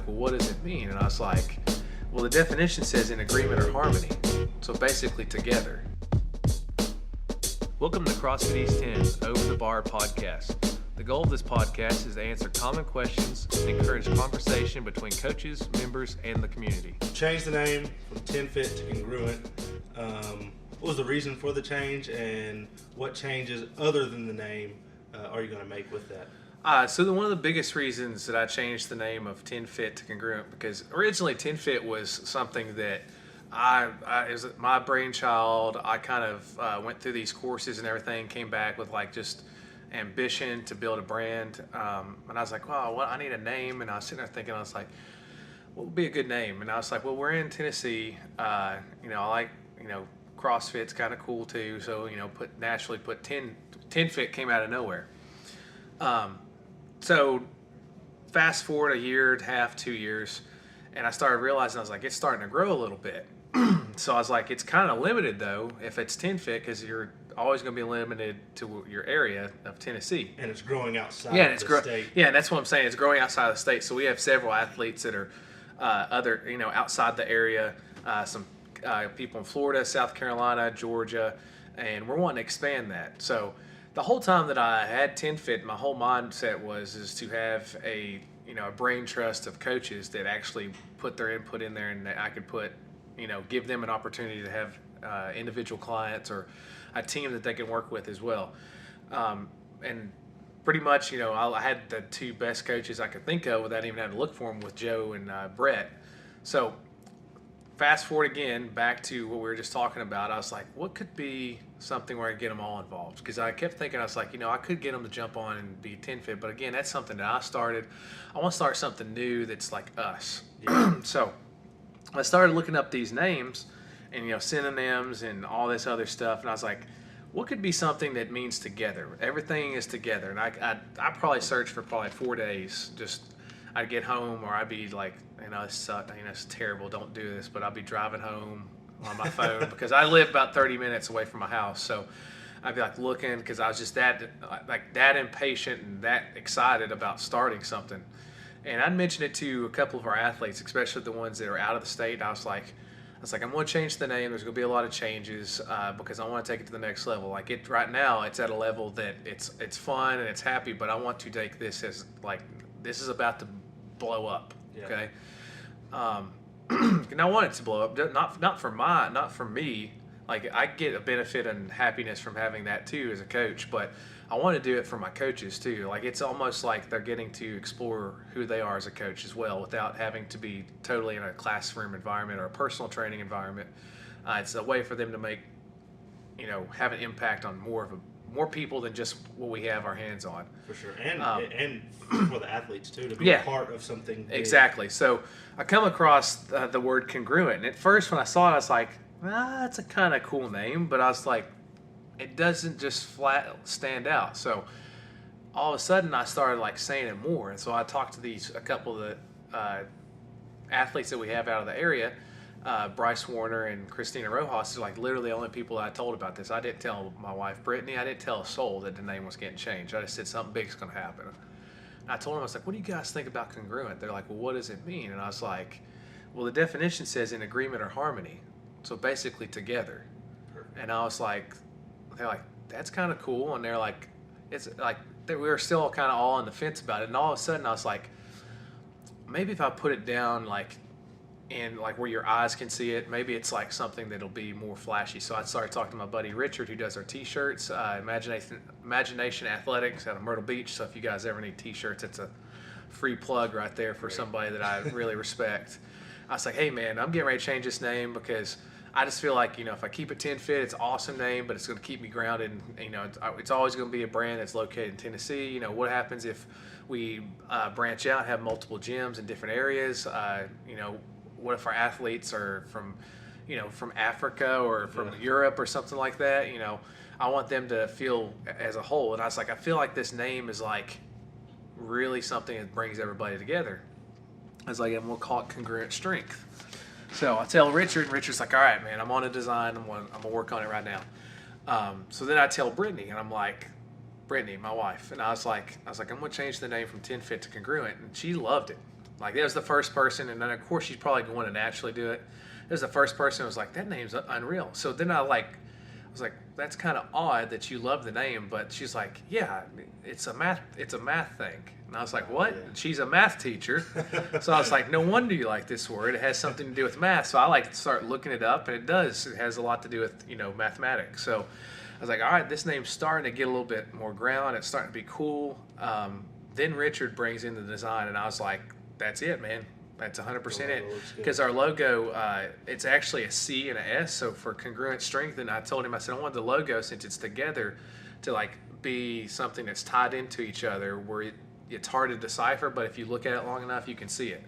like, well, what does it mean? And I was like, well, the definition says in agreement or harmony. So basically together. Welcome to CrossFit East 10's Over the Bar podcast. The goal of this podcast is to answer common questions and encourage conversation between coaches, members, and the community. Changed the name from TenFit to Congruent. What was the reason for the change, and what changes other than the name are you going to make with that? So one of the biggest reasons that I changed the name of TenFit to Congruent, because originally TenFit was something that it was my brainchild. I kind of went through these courses and everything, came back with like just ambition to build a brand. And I was like, wow, I need a name. And I was sitting there thinking, I was like, what would be a good name? And I was like, well, we're in Tennessee. I like, CrossFit's kind of cool too. So, naturally put TenFit came out of nowhere. So fast forward a year and a half, 2 years, and I started realizing, I was like, it's starting to grow a little bit. So I was like, it's kind of limited though, if it's TenFit, because you're always going to be limited to your area of Tennessee. And it's growing outside of the state. Yeah, that's what I'm saying. It's growing outside of the state. So we have several athletes that are outside the area, some people in Florida, South Carolina, Georgia, and we're wanting to expand that. So the whole time that I had TenFit, my whole mindset is to have a brain trust of coaches that actually put their input in there, and that I could give them an opportunity to have individual clients or a team that they can work with as well. And pretty much, I had the two best coaches I could think of without even having to look for them, with Joe and Brett. So fast forward again back to what we were just talking about. I was like, what could be something where I get them all involved? Because I kept thinking, I was like, I could get them to jump on and be TenFit, but again, that's something that I started. I want to start something new that's like us. Yeah. So I started looking up these names and synonyms and all this other stuff, and I was like, what could be something that means together? Everything is together. And I probably searched for probably 4 days. Just I'd get home, or I'd be like, it's terrible, don't do this, but I'd be driving home on my phone because I live about 30 minutes away from my house. So I'd be like looking, because I was just that impatient and that excited about starting something. And I'd mentioned it to a couple of our athletes, especially the ones that are out of the state. I was like, I'm going to change the name. There's going to be a lot of changes because I want to take it to the next level. Like right now, it's at a level that it's fun and it's happy, but I want to take this as like, this is about to blow up. Yeah. Okay. And I want it to blow up, not for me. Like, I get a benefit and happiness from having that too as a coach, but I want to do it for my coaches too. Like, it's almost like they're getting to explore who they are as a coach as well, without having to be totally in a classroom environment or a personal training environment. It's a way for them to make, have an impact on more people than just what we have our hands on. For sure, and for the athletes too, to be a part of something big. Exactly. So I come across the word congruent, and at first when I saw it, I was like, that's a kind of cool name, but I was like, it doesn't just flat stand out. So all of a sudden I started like saying it more, and so I talked to a couple of the athletes that we have out of the area. Bryce Warner and Christina Rojas are like literally the only people I told about this. I didn't tell my wife Brittany. I didn't tell a soul that the name was getting changed. I just said something big's going to happen. And I told them, I was like, what do you guys think about congruent? They're like, well, what does it mean? And I was like, well, the definition says in agreement or harmony. So basically together. Perfect. And I was like, they're like, that's kind of cool. And they're like, it's like, we were still kind of all on the fence about it. And all of a sudden I was like, maybe if I put it down like in like where your eyes can see it, maybe it's like something that'll be more flashy. So I started talking to my buddy Richard, who does our t-shirts, Imagination Athletics out of Myrtle Beach. So if you guys ever need t-shirts, it's a free plug right there for somebody that I really respect. I was like, hey man, I'm getting ready to change this name because I just feel like, if I keep it TenFit, it's an awesome name, but it's going to keep me grounded. It's always going to be a brand that's located in Tennessee. What happens if we branch out and have multiple gyms in different areas? What if our athletes are from Africa or from Europe or something like that? I want them to feel as a whole. And I was like, I feel like this name is like really something that brings everybody together. I was like, and we'll call it Congruent Strength. So I tell Richard, and Richard's like, all right, man, I'm on a design. I'm gonna work on it right now. So then I tell Brittany, and I'm like, Brittany, my wife, and I was like, I'm gonna change the name from TenFit to Congruent, and she loved it. Like, that was the first person, and then of course she's probably going to naturally do it. It was the first person who was like, that name's unreal. So then I was like, that's kind of odd that you love the name, but she's like, yeah, it's a math thing. And I was like, what? Yeah. She's a math teacher. So I was like, no wonder you like this word. It has something to do with math. So I like to start looking it up, and it does. It has a lot to do with, mathematics. So I was like, all right, this name's starting to get a little bit more ground. It's starting to be cool. Then Richard brings in the design, and I was like, that's it, man. That's 100% it. Because our logo, it's actually a C and a S. So for Congruent Strength, and I told him, I said, I want the logo, since it's together, to like be something that's tied into each other, where it's hard to decipher, but if you look at it long enough, you can see it.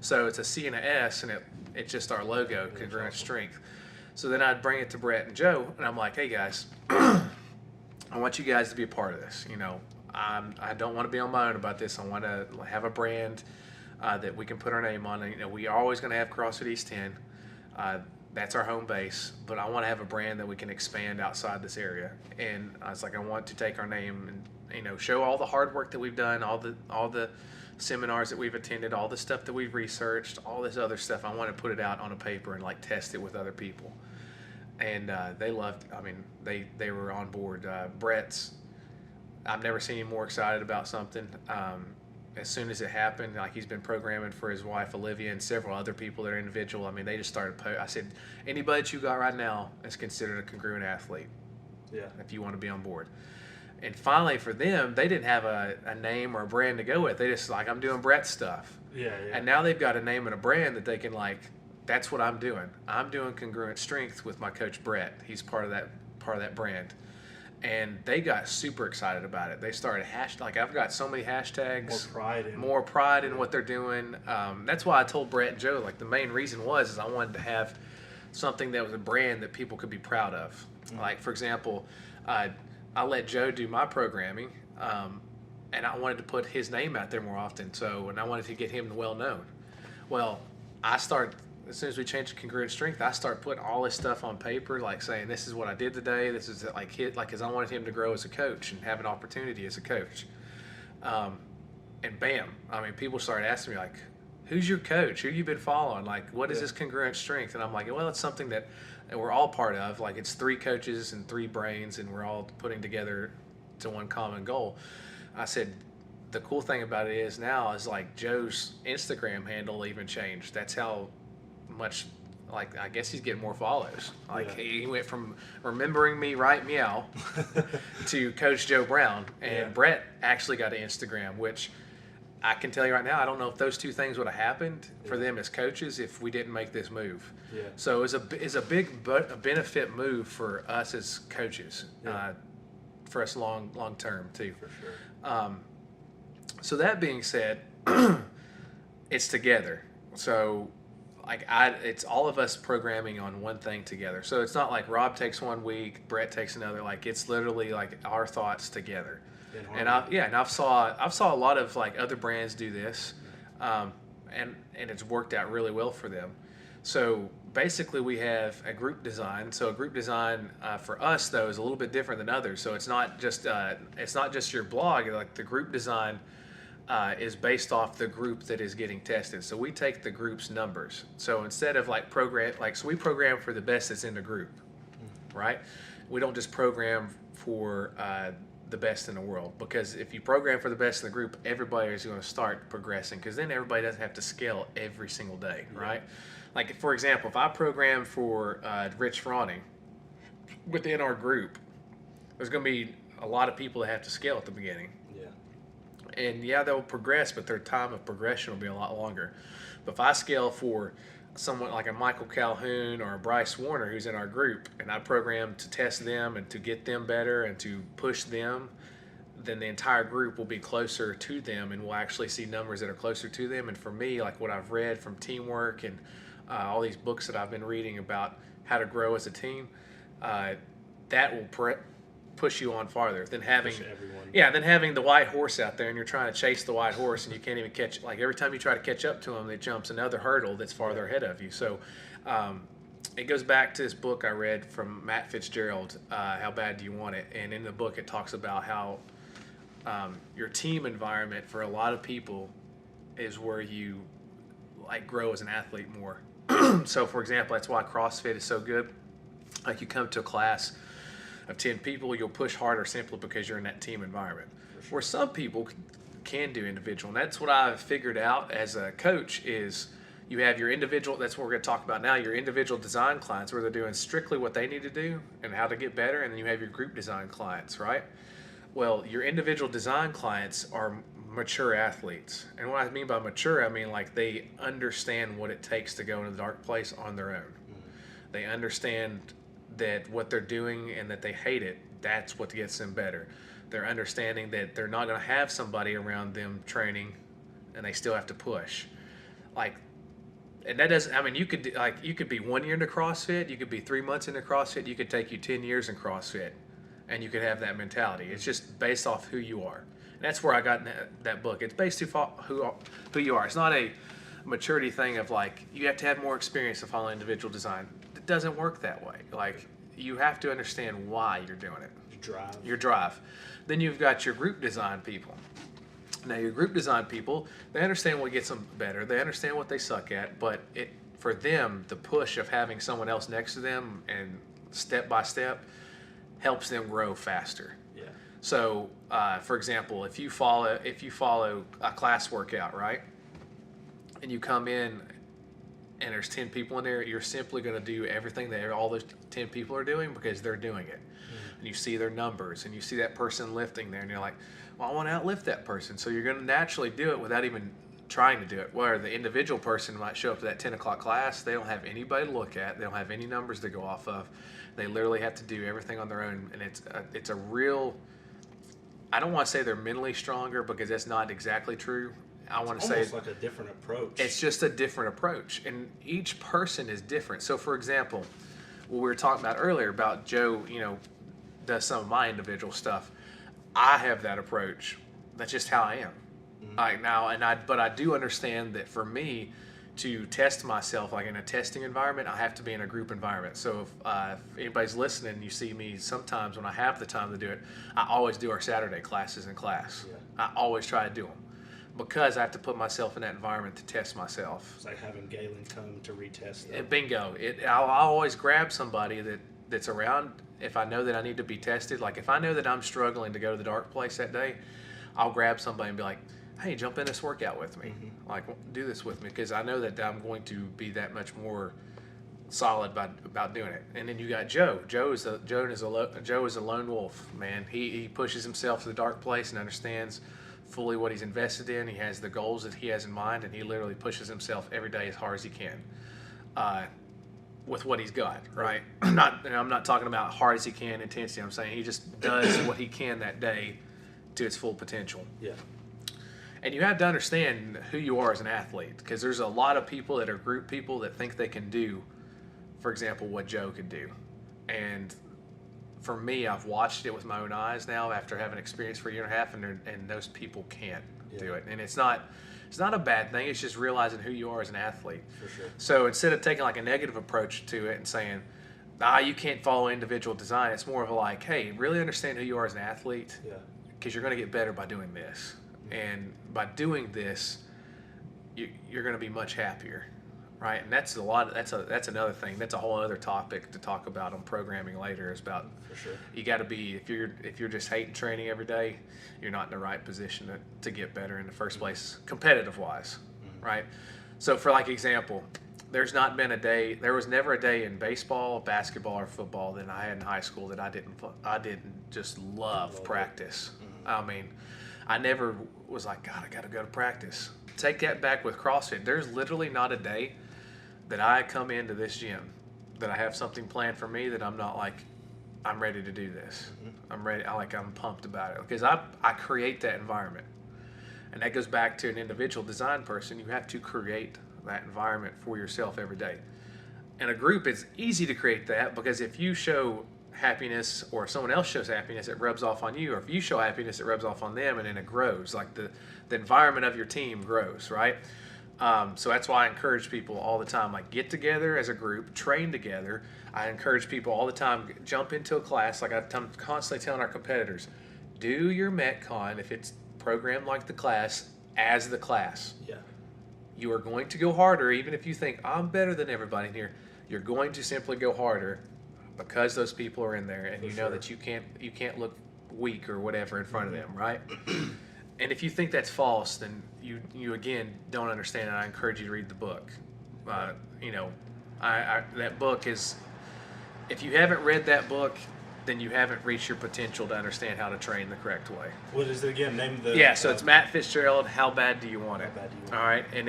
So it's a C and a S, and it's just our logo, Congruent Strength. So then I'd bring it to Brett and Joe, and I'm like, hey guys, I want you guys to be a part of this. I don't want to be on my own about this. I want to have a brand that we can put our name on. We are always going to have CrossFit East 10. That's our home base, but I want to have a brand that we can expand outside this area. And I was like, I want to take our name and show all the hard work that we've done, all the seminars that we've attended, all the stuff that we've researched, all this other stuff. I want to put it out on a paper and like test it with other people. And they loved. I mean, they were on board. Brett's. I've never seen him more excited about something. As soon as it happened, like, he's been programming for his wife Olivia and several other people that are individual. I mean, they just started. I said, anybody that you got right now is considered a congruent athlete. Yeah. If you want to be on board. And finally, for them, they didn't have a name or a brand to go with. They just like, I'm doing Brett's stuff. Yeah. And now they've got a name and a brand that they can like. That's what I'm doing. I'm doing Congruent Strength with my coach Brett. He's part of that brand. And they got super excited about it. They started I've got so many hashtags. More pride in what they're doing. That's why I told Brett and Joe, like, the main reason is I wanted to have something that was a brand that people could be proud of. Mm-hmm. Like, for example, I let Joe do my programming, and I wanted to put his name out there more often. And I wanted to get him well known. Well, as soon as we changed to Congruent Strength, I started putting all this stuff on paper, like saying, this is what I did today. This is because I wanted him to grow as a coach and have an opportunity as a coach. And bam, I mean, people started asking me, like, who's your coach? Who you been following? Like, what is this Congruent Strength? And I'm like, well, it's something that we're all part of. Like, it's 3 coaches and 3 brains, and we're all putting together to one common goal. I said, the cool thing about it is now is like Joe's Instagram handle even changed. That's how much, like, I guess he's getting more follows. Like, he went from remembering me right meow to Coach Joe Brown, and Brett actually got an Instagram, which I can tell you right now, I don't know if those 2 things would have happened for them as coaches if we didn't make this move. Yeah. So it's a big benefit move for us as coaches, for us long term too. For sure. So that being said, it's together. So it's all of us programming on one thing together. So it's not like Rob takes one week, Brett takes another. Like, it's literally like our thoughts together. And I've saw a lot of like other brands do this, and it's worked out really well for them. So basically, we have a group design. So a group design for us though is a little bit different than others. So it's not just your blog. Like, the group design is based off the group that is getting tested. So we take the group's numbers. So instead of we program for the best that's in the group, right? We don't just program for the best in the world, because if you program for the best in the group, everybody is going to start progressing, because then everybody doesn't have to scale every single day, right? Like, for example, if I program for Rich Frawning within our group, there's going to be a lot of people that have to scale at the beginning. And they'll progress, but their time of progression will be a lot longer. But if I scale for someone like a Michael Calhoun or a Bryce Warner who's in our group, and I program to test them and to get them better and to push them, then the entire group will be closer to them, and we'll actually see numbers that are closer to them. And for me, like what I've read from teamwork and all these books that I've been reading about how to grow as a team, that will push you on farther than having the white horse out there, and you're trying to chase the white horse and you can't even catch. Like, every time you try to catch up to him, it jumps another hurdle that's farther ahead of you. So it goes back to this book I read from Matt Fitzgerald, How Bad Do You Want It? And in the book it talks about how your team environment for a lot of people is where you like grow as an athlete more. So for example, that's why CrossFit is so good. Like you come to a class of 10 people, you'll push harder simply because you're in that team environment. Sure. Where some people can do individual. And that's what I've figured out as a coach is you have your individual, that's what we're going to talk about now, your individual design clients where they're doing strictly what they need to do and how to get better. And then you have your group design clients, right? Well, your individual design clients are mature athletes. And what I mean by mature, I mean like they understand what it takes to go into the dark place on their own. They understand that what they're doing and that they hate it, that's what gets them better. They're understanding that they're not going to have somebody around them training and they still have to push. Like, and that doesn't, I mean, you could be 1 year into CrossFit, you could be 3 months into CrossFit, you could take you 10 years in CrossFit and you could have that mentality. It's just based off who you are. And that's where I got in that book. It's based off who you are. It's not a maturity thing of like, you have to have more experience to follow individual design. It doesn't work that way. Like, you have to understand why you're doing it. Your drive. Then you've got your group design people. Now, your group design people, they understand what gets them better. They understand what they suck at, but for them, the push of having someone else next to them and step by step helps them grow faster. Yeah. So, for example, if you follow a class workout, right, and you come in and there's 10 people in there, you're simply going to do everything that all those 10 people are doing because they're doing it. And you see their numbers and you see that person lifting there and you're like, well, I want to outlift that person. So you're going to naturally do it without even trying to do it. Where the individual person might show up to that 10 o'clock class, they don't have anybody to look at. They don't have any numbers to go off of. They literally have to do everything on their own. And it's a real, I don't want to say they're mentally stronger because that's not exactly true. I want to say almost like a different approach. It's just a different approach. And each person is different. So for example, what we were talking about earlier about Joe, does some of my individual stuff. I have that approach. That's just how I am. But I do understand that for me to test myself, like in a testing environment, I have to be in a group environment. So if anybody's listening, you see me sometimes when I have the time to do it, I always do our Saturday classes in class. Yeah. I always try to do them because I have to put myself in that environment to test myself. It's like having Galen come to retest them. Bingo. I'll always grab somebody that's around. If I know that I need to be tested, like if I know that I'm struggling to go to the dark place that day, I'll grab somebody and be like, hey, jump in this workout with me. Like, do this with me because I know that I'm going to be that much more solid about doing it. And then you got Joe. Joe is a lone wolf, man. He pushes himself to the dark place and understands fully what he's invested in. He has the goals that he has in mind, and he literally pushes himself every day as hard as he can. With what he's got, right? I'm not talking about hard as he can, intensity. I'm saying he just does what he can that day to its full potential. Yeah. And you have to understand who you are as an athlete because there's a lot of people that are group people that think they can do, for example, what Joe could do. And for me, I've watched it with my own eyes now after having experience for a year and a half, and those people can't do it. And it's not a bad thing. It's just realizing who you are as an athlete. For sure. So instead of taking like a negative approach to it and saying, you can't follow individual design, it's more of a like, hey, really understand who you are as an athlete because you're going to get better by doing this. And by doing this, you're going to be much happier, right? And that's that's another thing. That's a whole other topic to talk about on programming later. Is about for sure. You got to be if you're just hating training every day, you're not in the right position to get better in the first place, competitive wise, right? So for like example, there was never a day in baseball, basketball, or football that I had in high school that I didn't just love practice. I mean, I never was like, God, I got to go to practice. Take that back with CrossFit. There's literally not a day that I come into this gym that I have something planned for me that I'm not like, I'm ready to do this. I'm ready. I'm pumped about it because I create that environment. And that goes back to an individual design person. You have to create that environment for yourself every day. In a group, it's easy to create that because if you show happiness or if someone else shows happiness, it rubs off on you, or if you show happiness, it rubs off on them, and then it grows. Like the environment of your team grows, right? So that's why I encourage people all the time, like get together as a group, train together. I encourage people all the time, jump into a class. Like I'm constantly telling our competitors, do your Metcon if it's programmed like the class as the class. Yeah. You are going to go harder, even if you think I'm better than everybody in here. You're going to simply go harder because those people are in there, and you know that you can't look weak or whatever in front of them, right? And if you think that's false, then you again don't understand. And I encourage you to read the book. You know, that book is. If you haven't read that book, then you haven't reached your potential to understand how to train the correct way. What is it again? Name the. Yeah, so it's Matt Fitzgerald. How bad do you want it? How bad do you want it? All right, and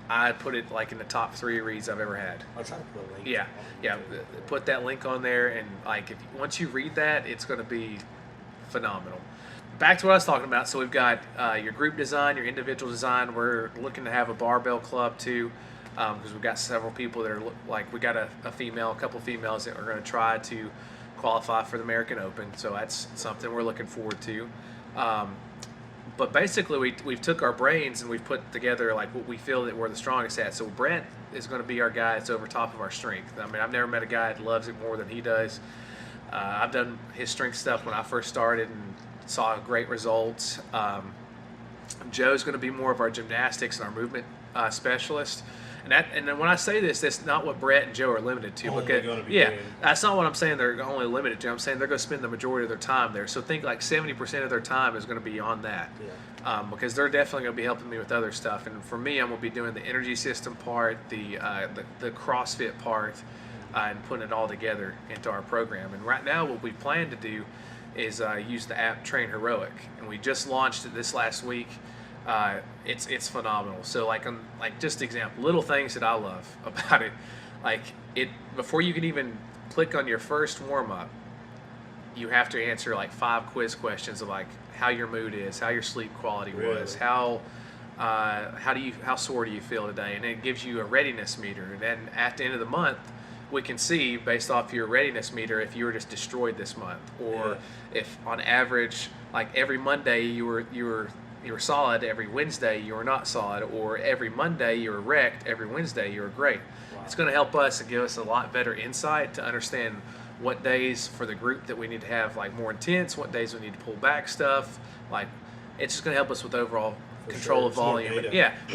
I put it like in the top 3 reads I've ever had. I'll try to put a link. Yeah. Put that link on there, and like once you read that, it's going to be phenomenal. Back to what I was talking about. So we've got your group design, your individual design. We're looking to have a barbell club too, because we've got several people that are like, we got a couple of females that are going to try to qualify for the American Open. So that's something we're looking forward to. But basically, we've took our brains and we've put together like what we feel that we're the strongest at. So Brent is going to be our guy that's over top of our strength. I mean, I've never met a guy that loves it more than he does. I've done his strength stuff when I first started and saw great results. Joe's going to be more of our gymnastics and our movement specialist. And then when I say this, that's not what Brett and Joe are limited to. That's not what I'm saying they're only limited to. I'm saying they're going to spend the majority of their time there. So think like 70% of their time is going to be on that. Because they're definitely going to be helping me with other stuff. And for me, I'm going to be doing the energy system part, the CrossFit part, and putting it all together into our program. And right now, what we plan to do is use the app Train Heroic, and we just launched it this last week. It's phenomenal. So like just example, little things that I love about it, like before you can even click on your first warm up, you have to answer like 5 quiz questions of like how your mood is, how your sleep quality was, how sore do you feel today, and it gives you a readiness meter. And then at the end of the month, we can see based off your readiness meter if you were just destroyed this month, or if on average, like every Monday you were solid, every Wednesday you were not solid, or every Monday you were wrecked, every Wednesday you were great. Wow. It's going to help us and give us a lot better insight to understand what days for the group that we need to have like more intense, what days we need to pull back stuff. Like it's just going to help us with overall control of volume.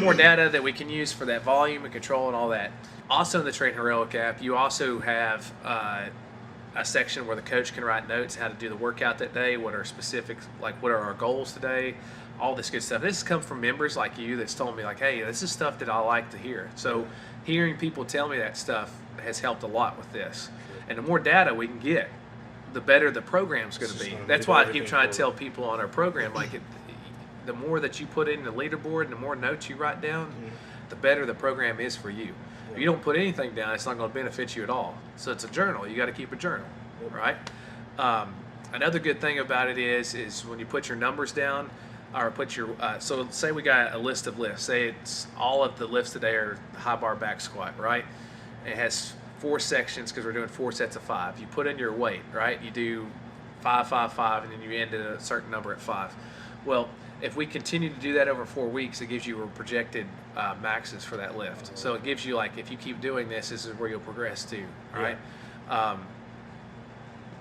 More data that we can use for that volume and control and all that. Also in the Train Heroic app, you also have a section where the coach can write notes how to do the workout that day, what are specifics, like what are our goals today, all this good stuff. This has come from members like you that's told me like, hey, this is stuff that I like to hear. So hearing people tell me that stuff has helped a lot with this. And the more data we can get, the better the program's going to be. That's why I keep trying to tell people on our program, like the more that you put in the leaderboard and the more notes you write down, the better the program is for you. If you don't put anything down, it's not going to benefit you at all. So it's a journal. You got to keep a journal, right? Another good thing about it is when you put your numbers down, or put your so say we got a list of lifts. Say it's all of the lifts today are high bar back squat, right? It has 4 sections because we're doing 4 sets of 5. You put in your weight, right? You do 5, 5, 5, and then you end at a certain number at 5. Well, if we continue to do that over 4 weeks, it gives you a projected maxes for that lift. So it gives you like, if you keep doing this, this is where you'll progress to, all right?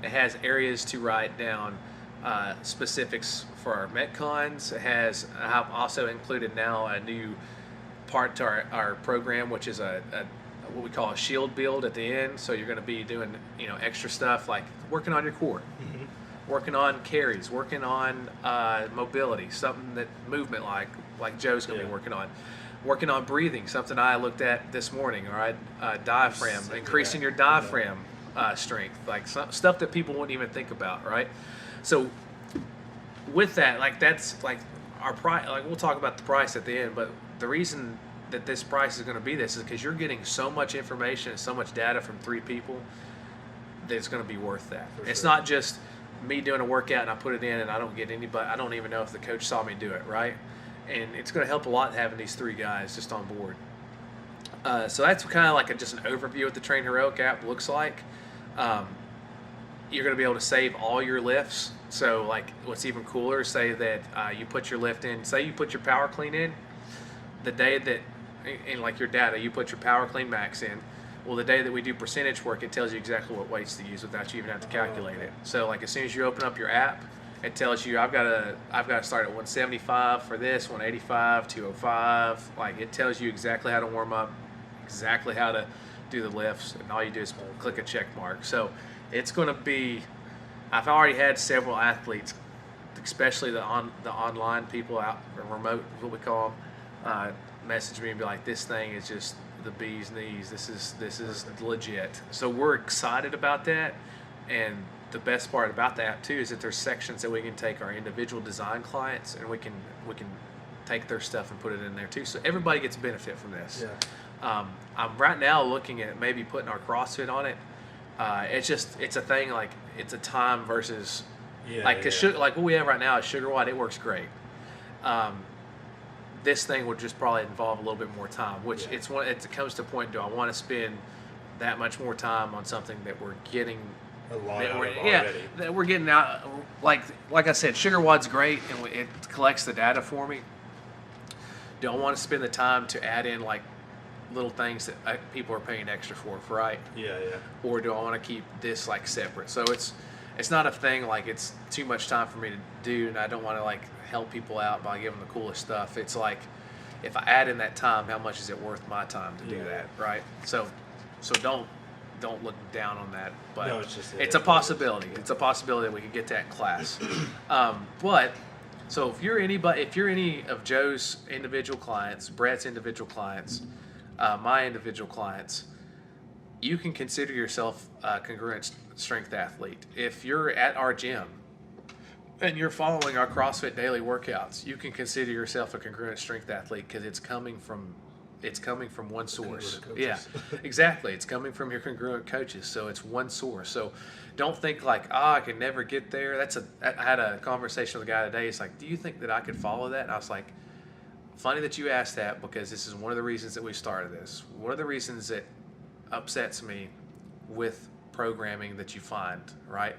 It has areas to write down specifics for our Metcons. I've also included now a new part to our program, which is a what we call a shield build at the end. So you're going to be doing extra stuff like working on your core, working on carries, working on mobility, something that movement like Joe's going to be working on breathing, something I looked at this morning. All right, diaphragm, increasing your diaphragm strength, like stuff that people wouldn't even think about, right? So with that, like that's like our price. Like we'll talk about the price at the end, but the reason that this price is going to be this is because you're getting so much information and so much data from 3 people that it's going to be worth that. It's not just me doing a workout and I put it in and I don't get anybody. I don't even know if the coach saw me do it, right? And it's going to help a lot having these 3 guys just on board. So that's kind of like just an overview of what the Train Heroic app looks like. You're going to be able to save all your lifts. So like what's even cooler, say that you put your lift in, say you put your power clean in, the day that, in like your data, you put your power clean max in, well the day that we do percentage work, it tells you exactly what weights to use without you even have to calculate it. So like as soon as you open up your app, It tells you I've got to start at 175 for this, 185, 205. Like, it tells you exactly how to warm up, exactly how to do the lifts, and all you do is click a check mark. So it's going to be. I've already had several athletes, especially the online people out, or remote, what we call them, message me and be like, "This thing is just the bee's knees. This is legit." So we're excited about that, and the best part about that too is that there's sections that we can take our individual design clients, and we can take their stuff and put it in there too. So everybody gets benefit from this. Yeah. I'm right now looking at maybe putting our CrossFit on it. It's a thing, like, it's a time versus like what we have right now is sugar watt. It works great. This thing would just probably involve a little bit more time, which it comes to a point, do I want to spend that much more time on something that we're getting that we're getting out, like I said, sugar watt's great and it collects the data for me. Do I want to spend the time to add in like little things that people are paying extra for, right? Yeah. Or do I want to keep this like separate? So it's not a thing like it's too much time for me to do, and I don't want to like help people out by giving them the coolest stuff. It's like, if I add in that time, how much is it worth my time to do that, right? So don't look down on that, but no, it's a possibility. It's a possibility that we could get that in class. But so if you're any of Joe's individual clients, Brett's individual clients, my individual clients, you can consider yourself a congruent strength athlete. If you're at our gym and you're following our CrossFit daily workouts, you can consider yourself a congruent strength athlete, because it's coming from one source. Yeah, exactly. It's coming from your congruent coaches. So it's one source. So don't think like, I can never get there. I had a conversation with a guy today. It's like, do you think that I could follow that? And I was like, funny that you asked that, because this is one of the reasons that we started this. One of the reasons that upsets me with programming that you find, right,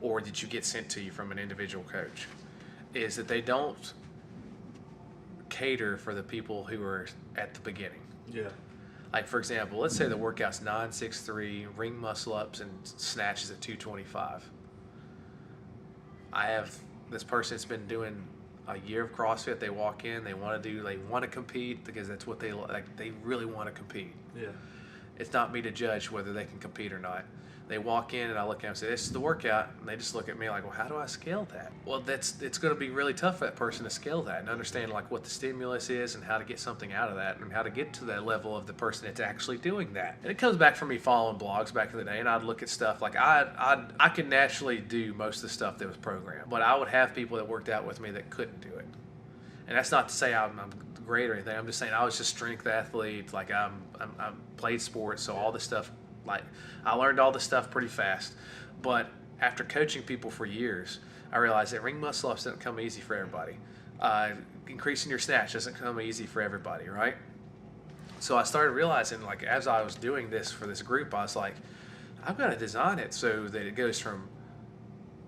or that you get sent to you from an individual coach, is that they don't cater for the people who are at the beginning. Yeah. Like, for example, let's say the workout's 9-6-3, ring muscle ups and snatches at 225. I have this person that's been doing a year of CrossFit. They walk in, they want to compete, because that's what they like. They really want to compete. Yeah. It's not me to judge whether they can compete or not. They walk in and I look at them and say, "This is the workout," and they just look at me like, "Well, how do I scale that?" Well, it's going to be really tough for that person to scale that and understand like what the stimulus is and how to get something out of that and how to get to that level of the person that's actually doing that. And it comes back from me following blogs back in the day, and I'd look at stuff like I could naturally do most of the stuff that was programmed, but I would have people that worked out with me that couldn't do it. And that's not to say I'm great or anything. I'm just saying I was just strength athlete. Like I played sports, so all this stuff. Like, I learned all this stuff pretty fast, but after coaching people for years, I realized that ring muscle ups doesn't come easy for everybody. Increasing your snatch doesn't come easy for everybody, right? So I started realizing, like, as I was doing this for this group, I was like, I've got to design it so that it goes from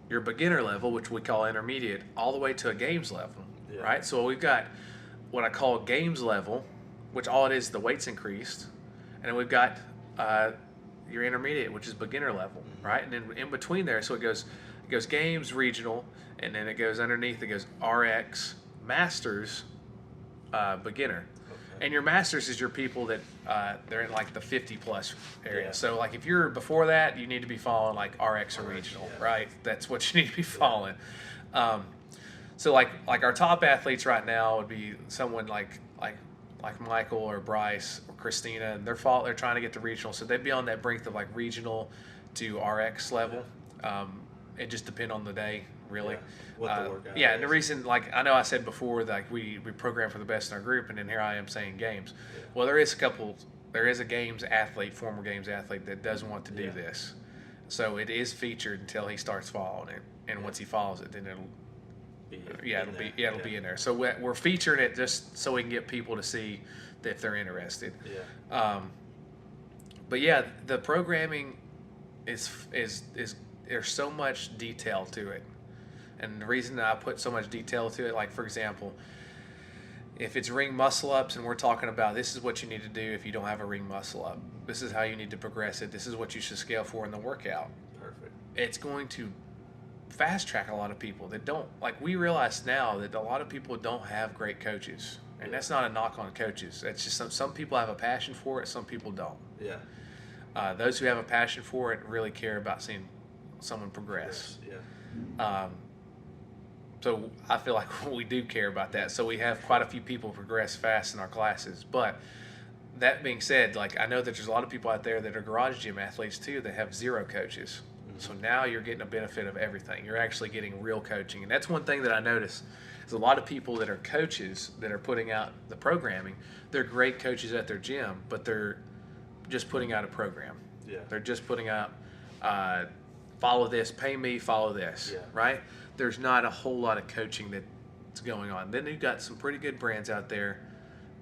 your beginner level, which we call intermediate, all the way to a games level, right? So we've got what I call games level, which all it is the weight's increased, and then we've got your intermediate, which is beginner level, right? And then in between there, so it goes games, regional, and then it goes underneath, it goes RX, masters, beginner. Okay. And your masters is your people that they're in like the 50 plus area. Yeah. So like if you're before that, you need to be following like RX or regional, right? That's what you need to be following. So like our top athletes right now would be someone like Michael or Bryce or Christina, and they're trying to get to regional, so they'd be on that brink of like regional to RX level. It just depend on the day, really. What the workout and the reason, like I know I said before, like we program for the best in our group, and then here I am saying games. Yeah. Well, there is a games athlete, former games athlete, that does want to do this, so it is featured until he starts following it, and once he follows it, then it'll be in there. So we're featuring it just so we can get people to see that if they're interested. Yeah. But yeah, the programming is there's so much detail to it, and the reason that I put so much detail to it, like for example, if it's ring muscle ups and we're talking about this is what you need to do if you don't have a ring muscle up. This is how you need to progress it. This is what you should scale for in the workout. Perfect. It's going to fast track a lot of people that don't, like, we realize now that a lot of people don't have great coaches. And that's not a knock on coaches. It's just some people have a passion for it, some people don't. Yeah. Those who have a passion for it really care about seeing someone progress. Yes. Yeah. So I feel like we do care about that. So we have quite a few people progress fast in our classes. But that being said, like, I know that there's a lot of people out there that are garage gym athletes too that have zero coaches. Mm-hmm. So now you're getting a benefit of everything. You're actually getting real coaching. And that's one thing that I notice is a lot of people that are coaches that are putting out the programming, they're great coaches at their gym, but they're just putting out a program. Yeah. They're just putting out, follow this, pay me, follow this, right? There's not a whole lot of coaching that's going on. Then you've got some pretty good brands out there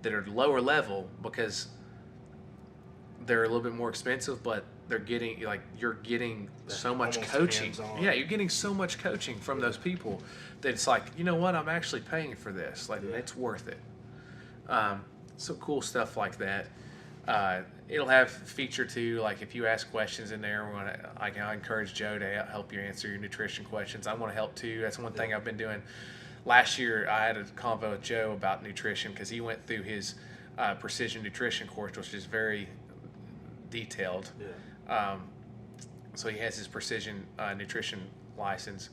that are lower level because they're a little bit more expensive, but they're getting, like, you're getting so much coaching. Hands-on. Yeah, you're getting so much coaching from those people that it's like, you know what, I'm actually paying for this. Like, it's worth it. So cool stuff like that. It'll have feature too, like if you ask questions in there, I encourage Joe to help you answer your nutrition questions. I want to help too. That's one thing I've been doing. Last year, I had a convo with Joe about nutrition because he went through his precision nutrition course, which is very detailed. Yeah. So he has his precision nutrition license.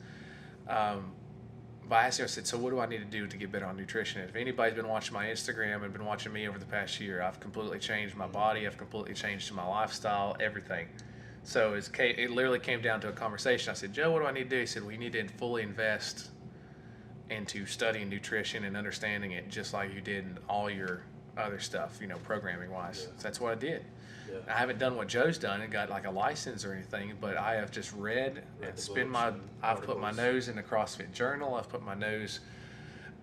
But I asked him, I said, so what do I need to do to get better on nutrition? If anybody's been watching my Instagram and been watching me over the past year, I've completely changed my body. I've completely changed my lifestyle, everything. So it literally came down to a conversation. I said, Joe, what do I need to do? He said, well, you need to fully invest into studying nutrition and understanding it just like you did in all your other stuff, programming wise. So that's what I did. Yeah. I haven't done what Joe's done and got like a license or anything, but I have just read and I've put my nose in the CrossFit Journal. I've put my nose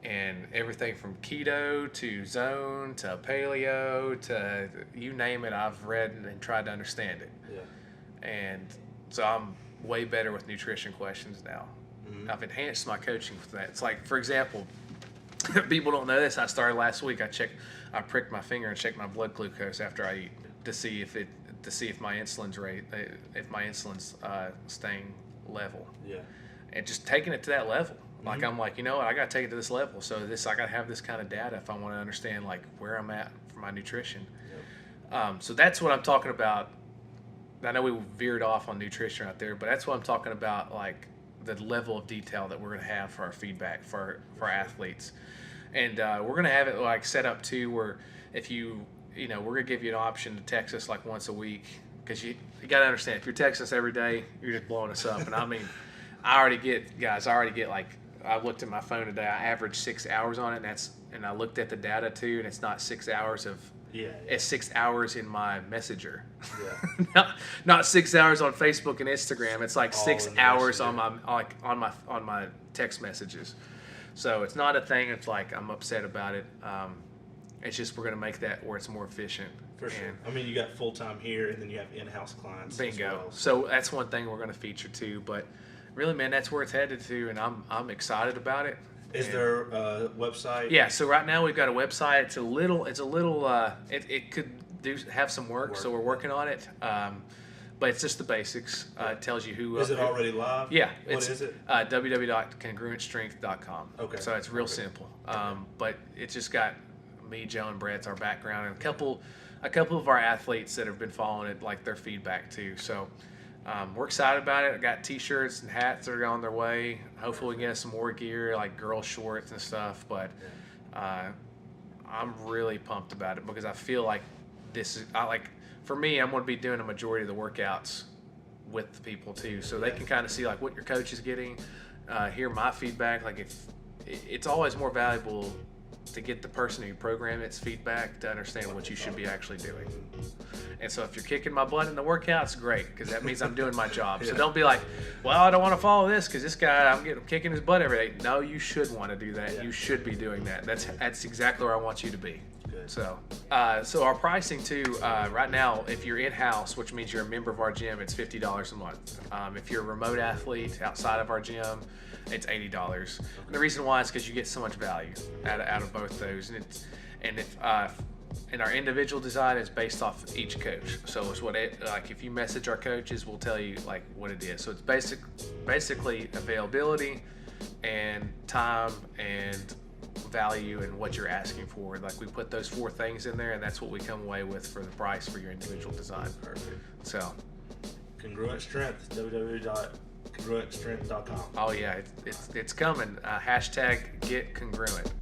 in everything from keto to zone to paleo to you name it. I've read and tried to understand it. Yeah. And so I'm way better with nutrition questions now. Mm-hmm. I've enhanced my coaching with that. It's like, for example, people don't know this. I started last week. I pricked my finger and checked my blood glucose after I eat to see if my insulin's staying level. Yeah. And just taking it to that level. Like, I'm like, you know what, I got to take it to this level. So I got to have this kind of data if I want to understand like where I'm at for my nutrition. Yep. So that's what I'm talking about. I know we veered off on nutrition right there, but that's what I'm talking about, like the level of detail that we're going to have for our feedback for our athletes. And we're going to have it like set up too where if we're going to give you an option to text us like once a week, because you got to understand, if you're texting us every day, you're just blowing us up. And I mean, I already get like, I looked at my phone today, I averaged 6 hours on it, and I looked at the data too, and it's not 6 hours of, it's 6 hours in my messenger. Yeah. not 6 hours on Facebook and Instagram. It's like 6 hours on my text messages. So it's not a thing. It's like I'm upset about it. It's just we're going to make that where it's more efficient. For sure. I mean, you got full-time here, and then you have in-house clients. Bingo. As well. So that's one thing we're going to feature too. But really, man, that's where it's headed to, and I'm excited about it. Is there a website? Yeah. So right now we've got a website. It could have some work, so we're working on it. But it's just the basics. It tells you who. Is it already live? Yeah. What is it? www.congruentstrength.com. Okay. So it's real simple. But it's just got me, Joe, and Brett's our background, and a couple of our athletes that have been following it, like their feedback too. So we're excited about it. I got T-shirts and hats that are on their way. Hopefully we can get some more gear, like girl shorts and stuff. But I'm really pumped about it because I feel like for me, I'm going to be doing a majority of the workouts with the people too, so they can kind of see like what your coach is getting, hear my feedback. Like it's always more valuable to get the person who program its feedback to understand what you should be actually doing. And so if you're kicking my butt in the workouts, great, because that means I'm doing my job. So don't be like, well, I don't want to follow this because this guy, I'm kicking his butt every day. No, you should want to do that. Yeah. You should be doing that. That's exactly where I want you to be. Good. So our pricing too, right now, if you're in-house, which means you're a member of our gym, it's $50 a month. If you're a remote athlete outside of our gym, it's $80. And the reason why is because you get so much value out of both those. And if and our individual design is based off each coach. So it's like if you message our coaches, we'll tell you like what it is. So it's basically availability and time and value and what you're asking for. Like we put those 4 things in there, and that's what we come away with for the price for your individual design. Perfect. So Congruent Strength, www.congruentstrength.com. Oh yeah, it's coming. Hashtag get congruent.